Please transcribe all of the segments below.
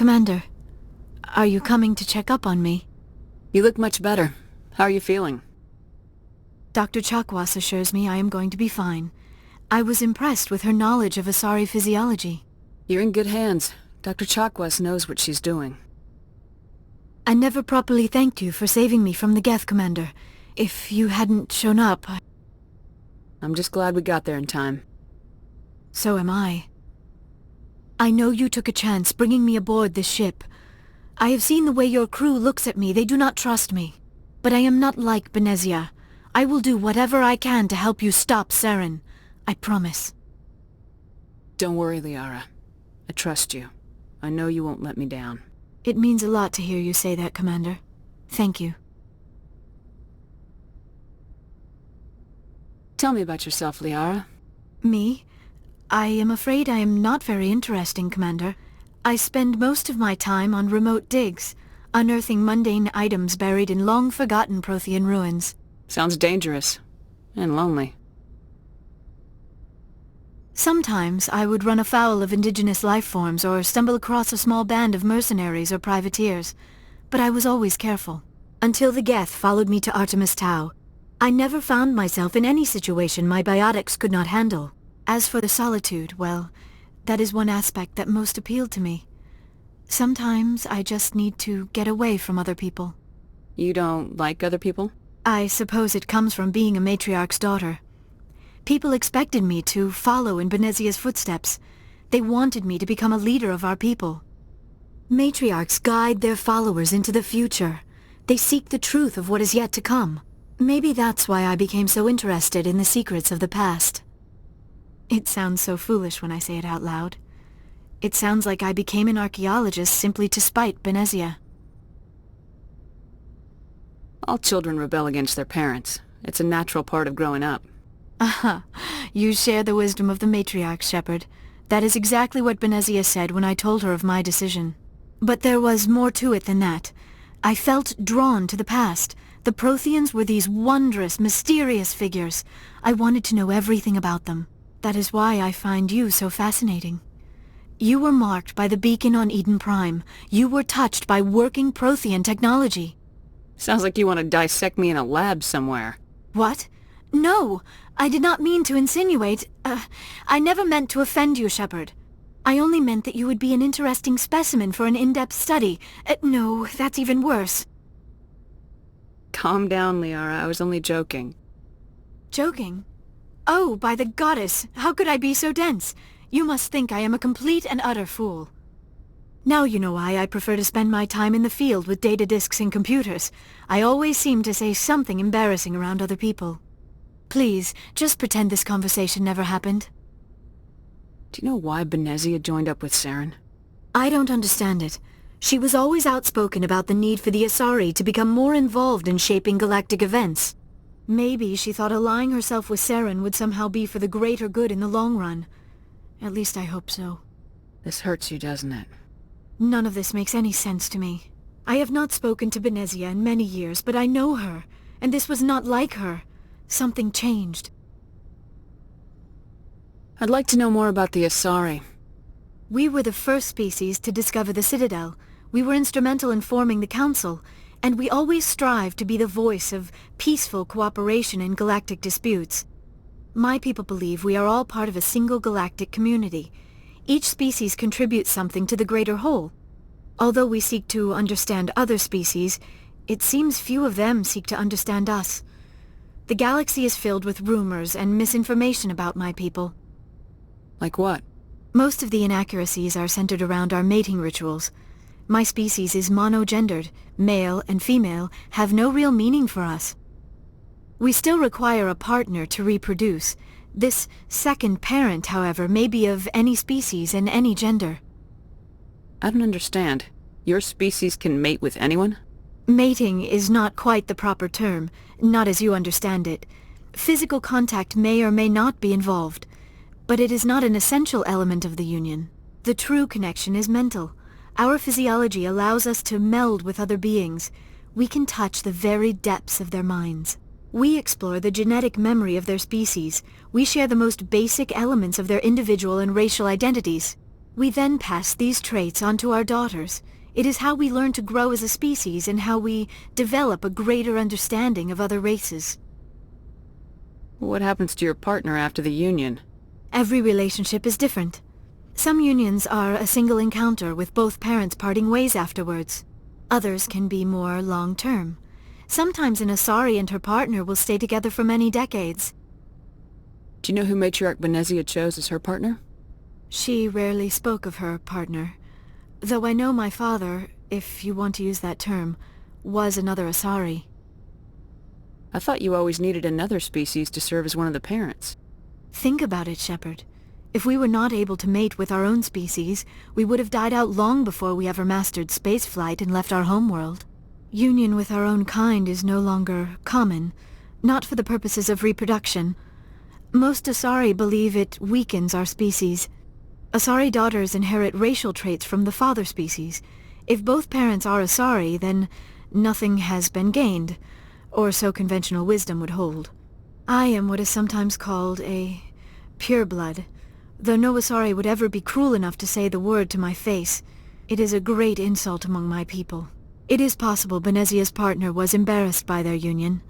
Commander, are you coming to check up on me? You look much better. How are you feeling? Dr. Chakwas assures me I am going to be fine. I was impressed with her knowledge of Asari physiology. You're in good hands. Dr. Chakwas knows what she's doing. I never properly thanked you for saving me from the Geth, Commander. If you hadn't shown up, I'm just glad we got there in time. So am I. I know you took a chance bringing me aboard this ship. I have seen the way your crew looks at me. They do not trust me. But I am not like Benezia. I will do whatever I can to help you stop Saren. I promise. Don't worry, Liara. I trust you. I know you won't let me down. It means a lot to hear you say that, Commander. Thank you. Tell me about yourself, Liara. Me? I am afraid I am not very interesting, Commander. I spend most of my time on remote digs, unearthing mundane items buried in long-forgotten Prothean ruins. Sounds dangerous. And lonely. Sometimes I would run afoul of indigenous life forms or stumble across a small band of mercenaries or privateers, but I was always careful. Until the Geth followed me to Artemis Tau, I never found myself in any situation my biotics could not handle. As for the solitude, well, that is one aspect that most appealed to me. Sometimes I just need to get away from other people. You don't like other people? I suppose it comes from being a matriarch's daughter. People expected me to follow in Benezia's footsteps. They wanted me to become a leader of our people. Matriarchs guide their followers into the future. They seek the truth of what is yet to come. Maybe that's why I became so interested in the secrets of the past. It sounds so foolish when I say it out loud. It sounds like I became an archaeologist simply to spite Benezia. All children rebel against their parents. It's a natural part of growing up. Aha, you share the wisdom of the matriarch, Shepard. That is exactly what Benezia said when I told her of my decision. But there was more to it than that. I felt drawn to the past. The Protheans were these wondrous, mysterious figures. I wanted to know everything about them. That is why I find you so fascinating. You were marked by the beacon on Eden Prime. You were touched by working Prothean technology. Sounds like you want to dissect me in a lab somewhere. What? No! I did not mean to insinuate. I never meant to offend you, Shepard. I only meant that you would be an interesting specimen for an in-depth study. No, that's even worse. Calm down, Liara. I was only joking. Joking? Oh, by the goddess! How could I be so dense? You must think I am a complete and utter fool. Now you know why I prefer to spend my time in the field with data disks and computers. I always seem to say something embarrassing around other people. Please, just pretend this conversation never happened. Do you know why Benezia joined up with Saren? I don't understand it. She was always outspoken about the need for the Asari to become more involved in shaping galactic events. Maybe she thought allying herself with Saren would somehow be for the greater good in the long run. At least I hope so. This hurts you, doesn't it? None of this makes any sense to me. I have not spoken to Benezia in many years, but I know her, and this was not like her. Something changed. I'd like to know more about the Asari. We were the first species to discover the Citadel. We were instrumental in forming the Council, and we always strive to be the voice of peaceful cooperation in galactic disputes. My people believe we are all part of a single galactic community. Each species contributes something to the greater whole. Although we seek to understand other species, it seems few of them seek to understand us. The galaxy is filled with rumors and misinformation about my people. Like what? Most of the inaccuracies are centered around our mating rituals. My species is monogendered. Male and female have no real meaning for us. We still require a partner to reproduce. This second parent, however, may be of any species and any gender. I don't understand. Your species can mate with anyone? Mating is not quite the proper term, not as you understand it. Physical contact may or may not be involved, but it is not an essential element of the union. The true connection is mental. Our physiology allows us to meld with other beings. We can touch the very depths of their minds. We explore the genetic memory of their species. We share the most basic elements of their individual and racial identities. We then pass these traits on to our daughters. It is how we learn to grow as a species and how we develop a greater understanding of other races. What happens to your partner after the union? Every relationship is different. Some unions are a single encounter with both parents parting ways afterwards. Others can be more long-term. Sometimes an Asari and her partner will stay together for many decades. Do you know who Matriarch Benezia chose as her partner? She rarely spoke of her partner, though I know my father, if you want to use that term, was another Asari. I thought you always needed another species to serve as one of the parents. Think about it, Shepard. If we were not able to mate with our own species, we would have died out long before we ever mastered spaceflight and left our homeworld. Union with our own kind is no longer common, not for the purposes of reproduction. Most Asari believe it weakens our species. Asari daughters inherit racial traits from the father species. If both parents are Asari, then nothing has been gained, or so conventional wisdom would hold. I am what is sometimes called a pureblood, though no Asari would ever be cruel enough to say the word to my face. It is a great insult among my people. It is possible Benezia's partner was embarrassed by their union.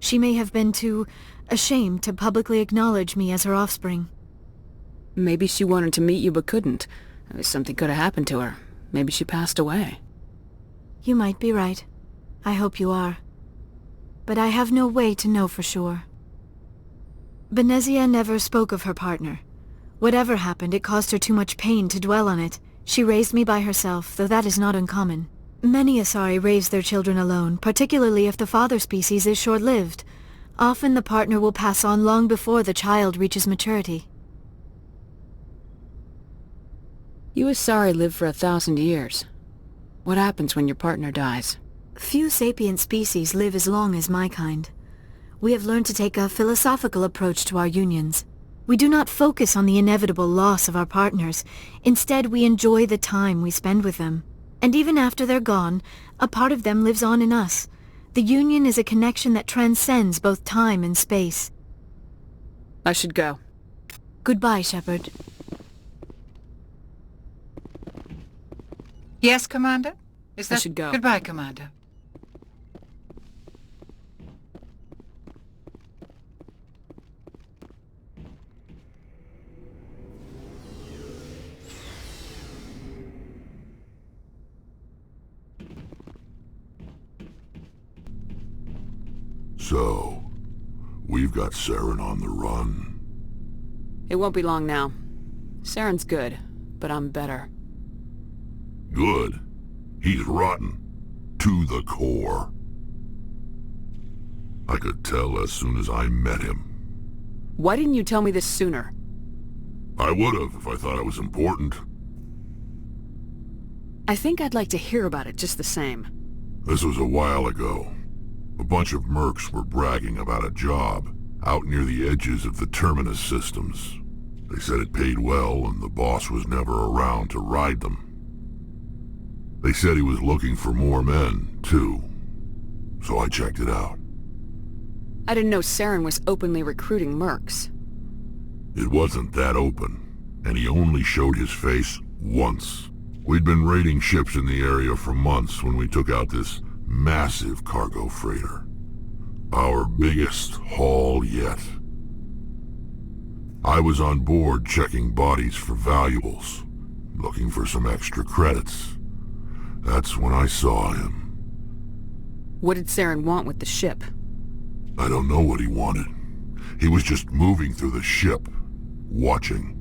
She may have been too ashamed to publicly acknowledge me as her offspring. Maybe she wanted to meet you but couldn't. Something could have happened to her. Maybe she passed away. You might be right. I hope you are. But I have no way to know for sure. Benezia never spoke of her partner. Whatever happened, it caused her too much pain to dwell on it. She raised me by herself, though that is not uncommon. Many Asari raise their children alone, particularly if the father species is short-lived. Often the partner will pass on long before the child reaches maturity. You Asari live for 1,000 years. What happens when your partner dies? Few sapient species live as long as my kind. We have learned to take a philosophical approach to our unions. We do not focus on the inevitable loss of our partners. Instead, we enjoy the time we spend with them. And even after they're gone, a part of them lives on in us. The union is a connection that transcends both time and space. I should go. Goodbye, Shepard. Yes, Commander? Is that... I should go. Goodbye, Commander. So, we've got Saren on the run. It won't be long now. Saren's good, but I'm better. Good. He's rotten. To the core. I could tell as soon as I met him. Why didn't you tell me this sooner? I would've if I thought it was important. I think I'd like to hear about it just the same. This was a while ago. A bunch of mercs were bragging about a job out near the edges of the Terminus systems. They said it paid well and the boss was never around to ride them. They said he was looking for more men, too. So I checked it out. I didn't know Saren was openly recruiting mercs. It wasn't that open, and he only showed his face once. We'd been raiding ships in the area for months when we took out this massive cargo freighter. Our biggest haul yet. I was on board checking bodies for valuables, looking for some extra credits. That's when I saw him. What did Saren want with the ship? I don't know what he wanted. He was just moving through the ship, watching.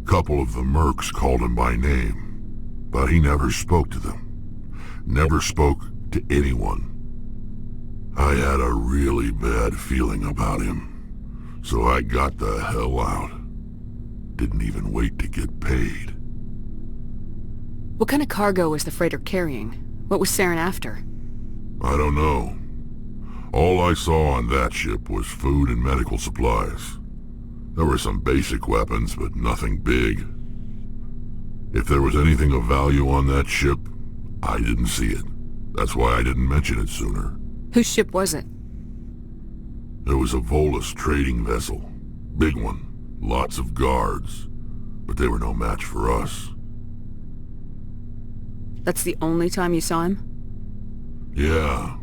Couple of the mercs called him by name, but he never spoke to them. Never spoke to anyone. I had a really bad feeling about him, so I got the hell out. Didn't even wait to get paid. What kind of cargo was the freighter carrying? What was Saren after? I don't know. All I saw on that ship was food and medical supplies. There were some basic weapons, but nothing big. If there was anything of value on that ship, I didn't see it. That's why I didn't mention it sooner. Whose ship was it? It was a Volus trading vessel. Big one. Lots of guards. but they were no match for us. That's the only time you saw him? Yeah.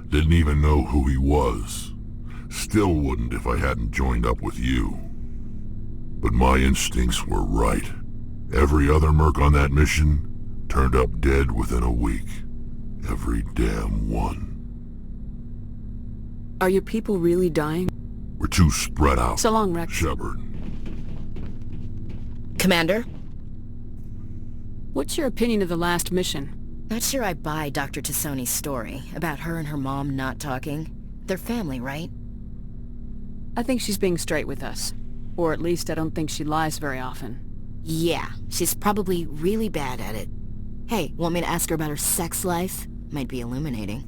Didn't even know who he was. Still wouldn't if I hadn't joined up with you. But my instincts were right. Every other merc on that mission turned up dead within a week. Every damn one. Are your people really dying? We're too spread out. So long, Rex. Shepard. Commander? What's your opinion of the last mission? Not sure I buy Dr. Tassoni's story about her and her mom not talking. They're family, right? I think she's being straight with us. Or at least I don't think she lies very often. Yeah, she's probably really bad at it. Hey, want me to ask her about her sex life? Might be illuminating.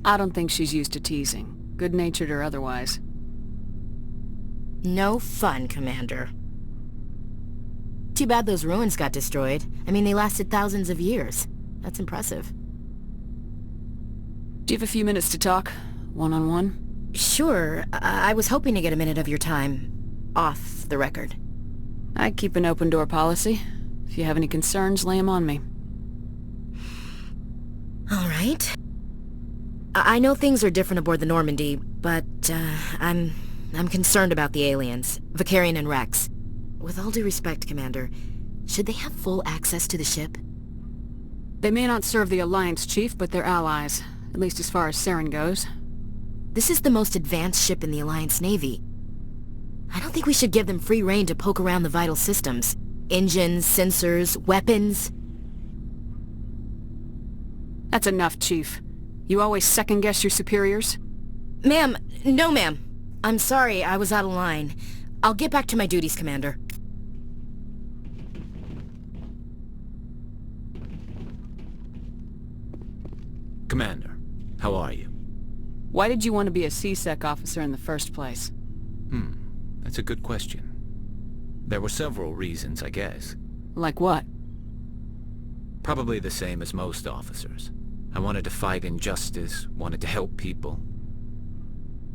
I don't think she's used to teasing, good-natured or otherwise. No fun, Commander. Too bad those ruins got destroyed. I mean, they lasted thousands of years. That's impressive. Do you have a few minutes to talk? One-on-one? Sure. I was hoping to get a minute of your time off the record. I keep an open-door policy. If you have any concerns, lay 'em on me. All right. I know things are different aboard the Normandy, but I'm concerned about the aliens, Vicarian and Rex. With all due respect, Commander, should they have full access to the ship? They may not serve the Alliance, Chief, but they're allies, at least as far as Saren goes. This is the most advanced ship in the Alliance Navy. I don't think we should give them free rein to poke around the vital systems. Engines, sensors, weapons. That's enough, Chief. You always second-guess your superiors? Ma'am, no ma'am. I'm sorry, I was out of line. I'll get back to my duties, Commander. Commander, how are you? Why did you want to be a C-Sec officer in the first place? That's a good question. There were several reasons, I guess. Like what? Probably the same as most officers. I wanted to fight injustice, wanted to help people.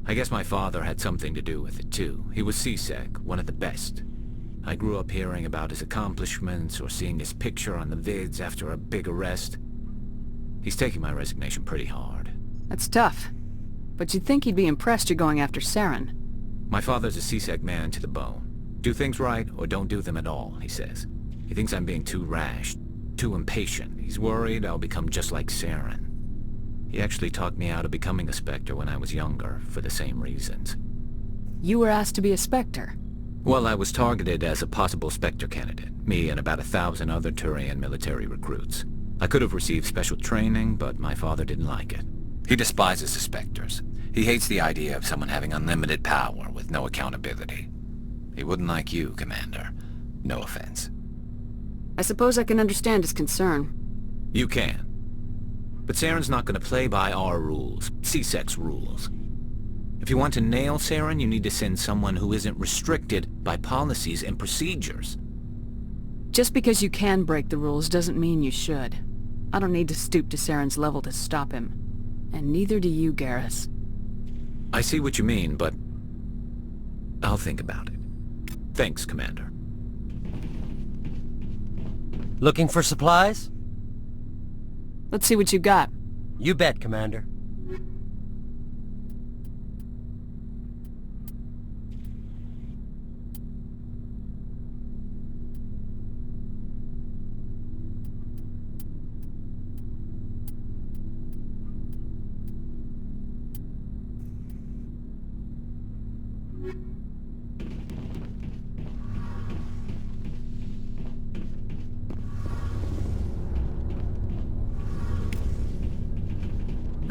I guess my father had something to do with it too. He was C-Sec, one of the best. I grew up hearing about his accomplishments or seeing his picture on the vids after a big arrest. He's taking my resignation pretty hard. That's tough. But you'd think he'd be impressed you're going after Saren. My father's a C-Sec man to the bone. Do things right or don't do them at all, he says. He thinks I'm being too rash, too impatient. He's worried I'll become just like Saren. He actually talked me out of becoming a Spectre when I was younger, for the same reasons. You were asked to be a Spectre? Well, I was targeted as a possible Spectre candidate, me and about 1,000 other Turian military recruits. I could have received special training, but my father didn't like it. He despises the Spectres. He hates the idea of someone having unlimited power with no accountability. He wouldn't like you, Commander. No offense. I suppose I can understand his concern. You can. But Saren's not going to play by our rules, C-Sec's rules. If you want to nail Saren, you need to send someone who isn't restricted by policies and procedures. Just because you can break the rules doesn't mean you should. I don't need to stoop to Saren's level to stop him. And neither do you, Garrus. I see what you mean, but I'll think about it. Thanks, Commander. Looking for supplies? Let's see what you got. You bet, Commander.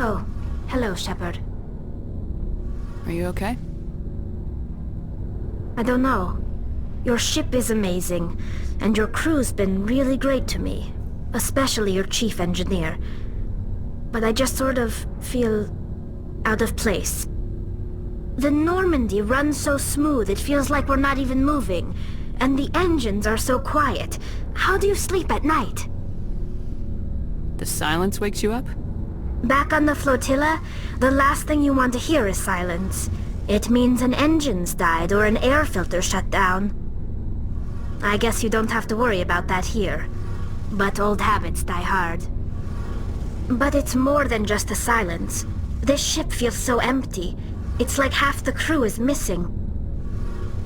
Oh, hello, Shepard. Are you okay? I don't know. Your ship is amazing, and your crew's been really great to me. Especially your chief engineer. But I just sort of feel out of place. The Normandy runs so smooth it feels like we're not even moving. And the engines are so quiet. How do you sleep at night? The silence wakes you up? Back on the flotilla, the last thing you want to hear is silence. It means an engine's died or an air filter shut down. I guess you don't have to worry about that here. But old habits die hard. But it's more than just the silence. This ship feels so empty. It's like half the crew is missing.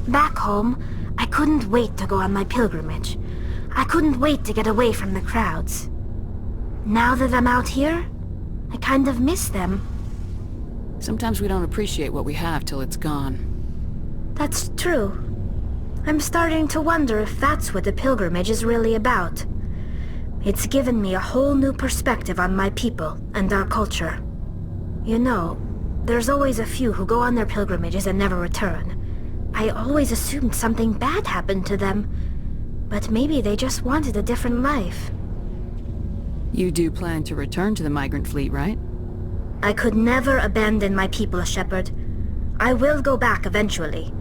Back home, I couldn't wait to go on my pilgrimage. I couldn't wait to get away from the crowds. Now that I'm out here, I kind of miss them. Sometimes we don't appreciate what we have till it's gone. That's true. I'm starting to wonder if that's what the pilgrimage is really about. It's given me a whole new perspective on my people and our culture. You know, there's always a few who go on their pilgrimages and never return. I always assumed something bad happened to them, but maybe they just wanted a different life. You do plan to return to the migrant fleet, right? I could never abandon my people, Shepard. I will go back eventually,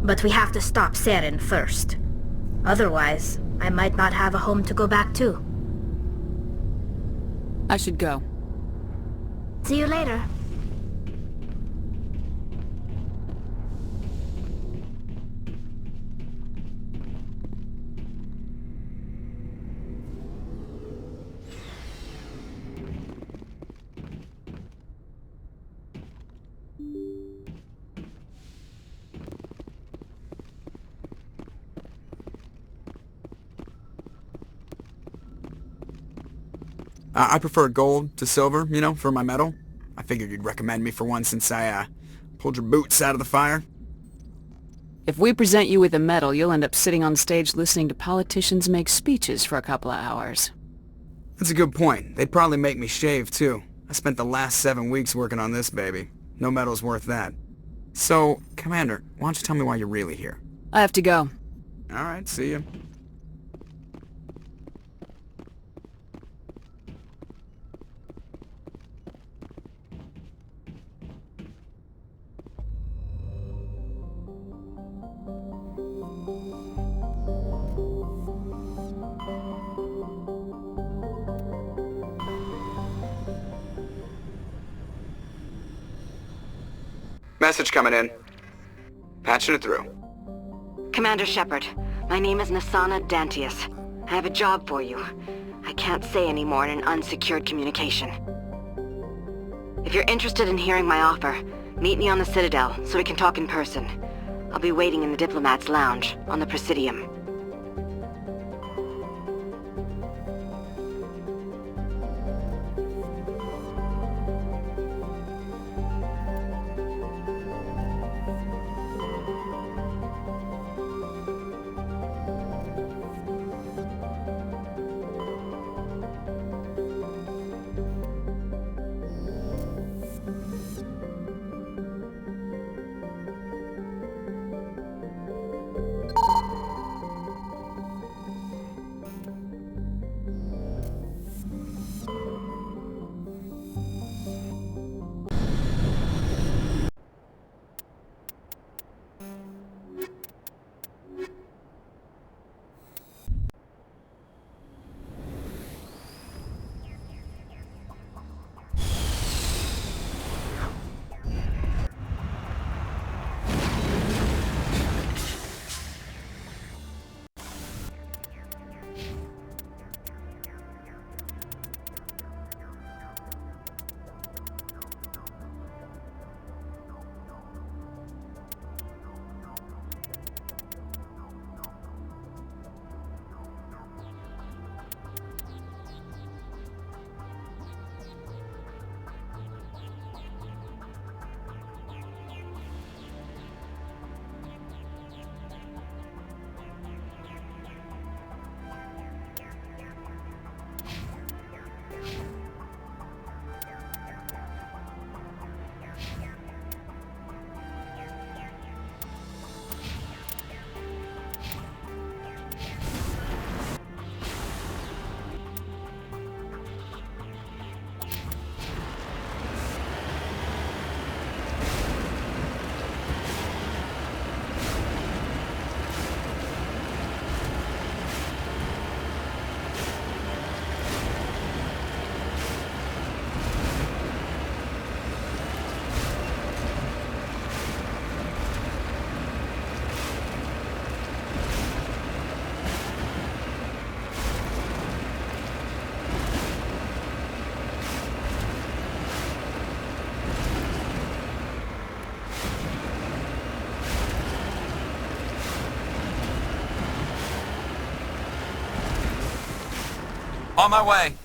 but we have to stop Saren first. Otherwise, I might not have a home to go back to. I should go. See you later. I prefer gold to silver, you know, for my medal. I figured you'd recommend me for one since I, pulled your boots out of the fire. If we present you with a medal, you'll end up sitting on stage listening to politicians make speeches for a couple of hours. That's a good point. They'd probably make me shave, too. I spent the last 7 weeks working on this baby. No medal's worth that. So, Commander, why don't you tell me why you're really here? I have to go. Alright, see ya. Message coming in. Patching it through. Commander Shepard, my name is Nasana Dantius. I have a job for you. I can't say any more in an unsecured communication. If you're interested in hearing my offer, meet me on the Citadel so we can talk in person. I'll be waiting in the Diplomat's Lounge on the Presidium. On my way.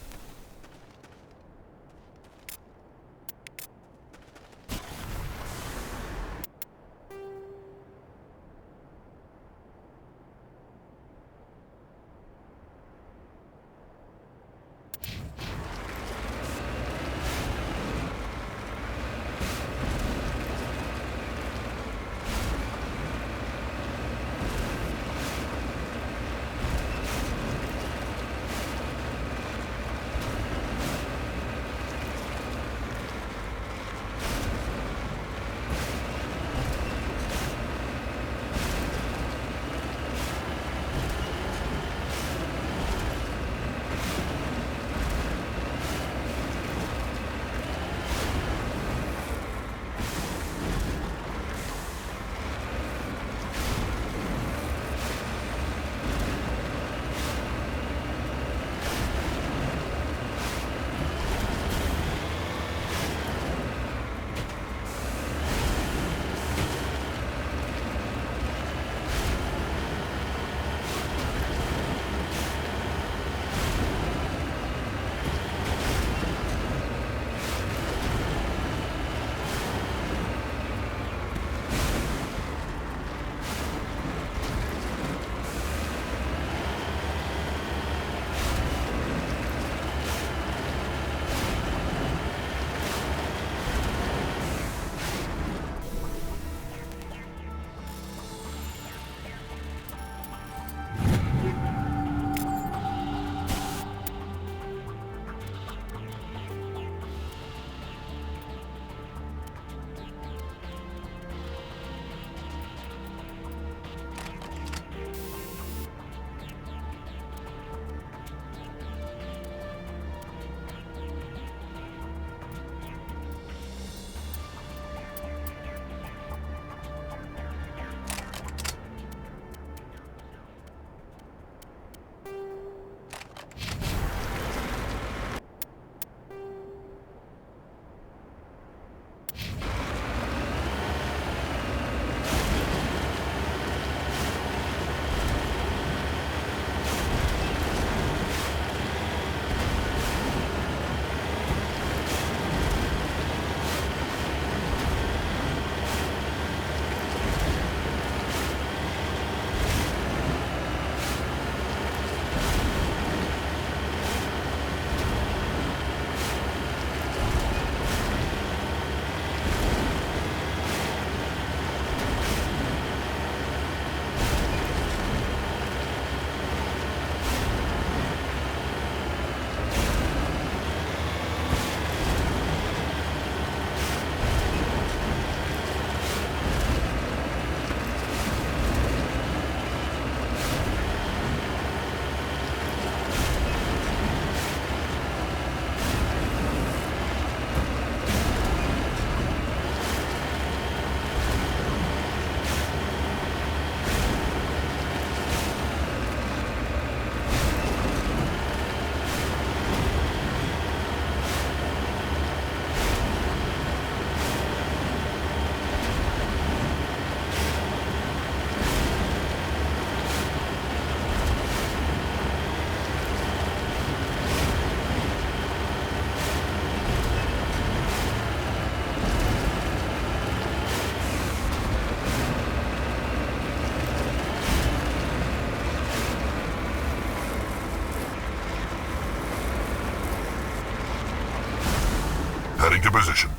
Heading to position.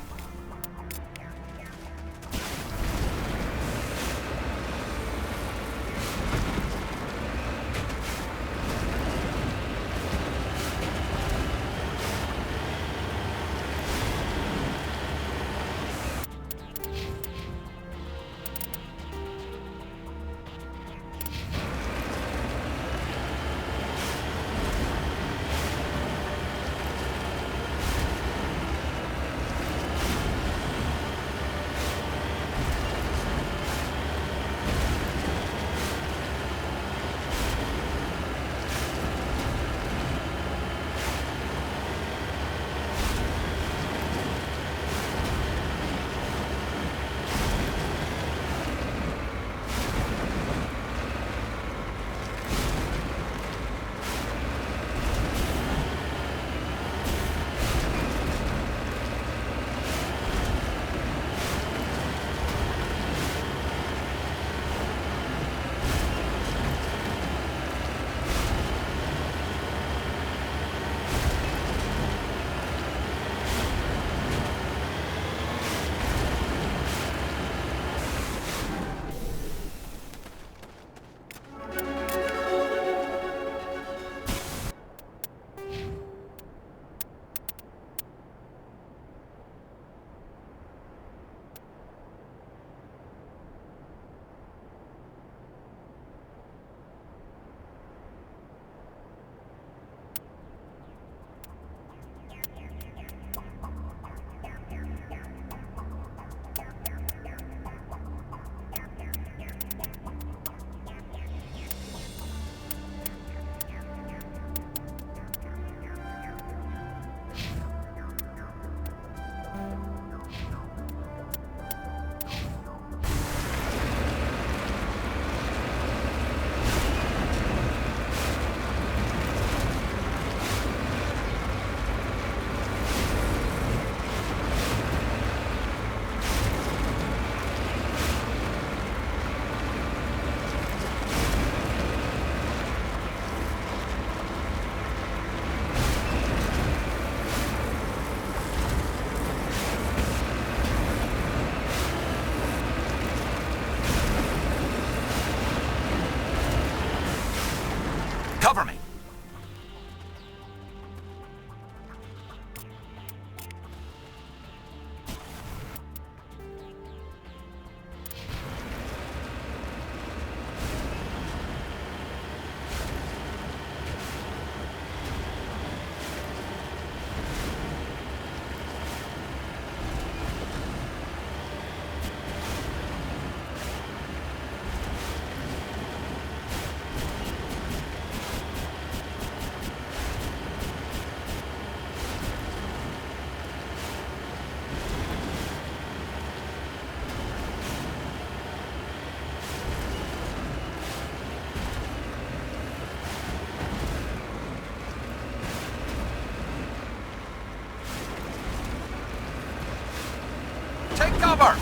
Take cover!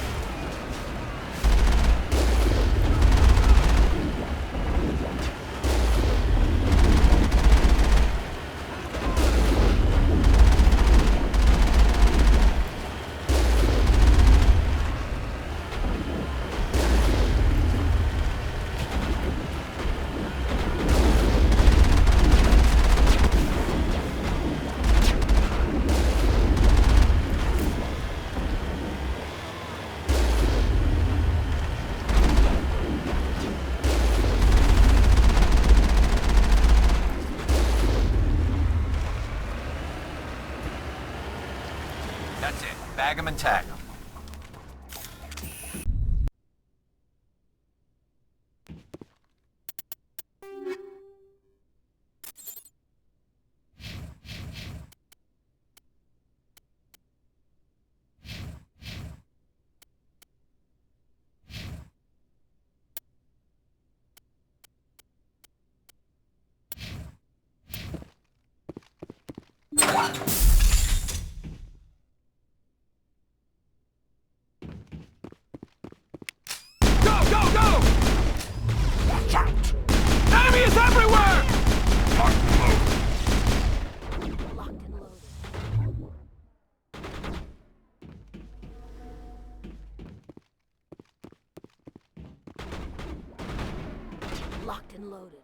That's it. Bag 'em and tag 'em. Go, go, go! Watch out! Enemy is everywhere! Locked and loaded. Locked and loaded.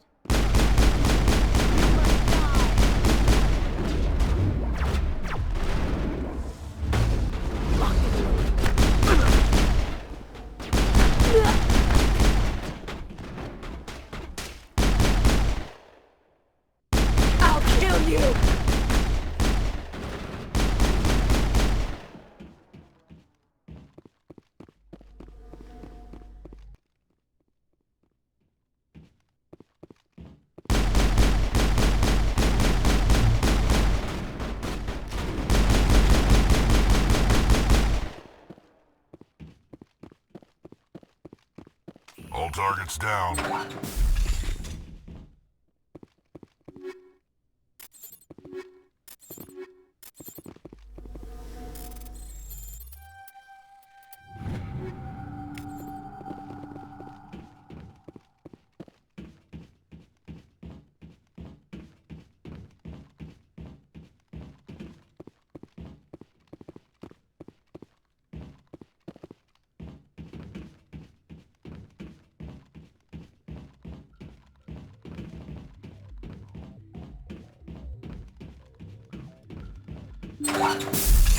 Locked and loaded. Locked and loaded. I'll kill you! All targets down. What?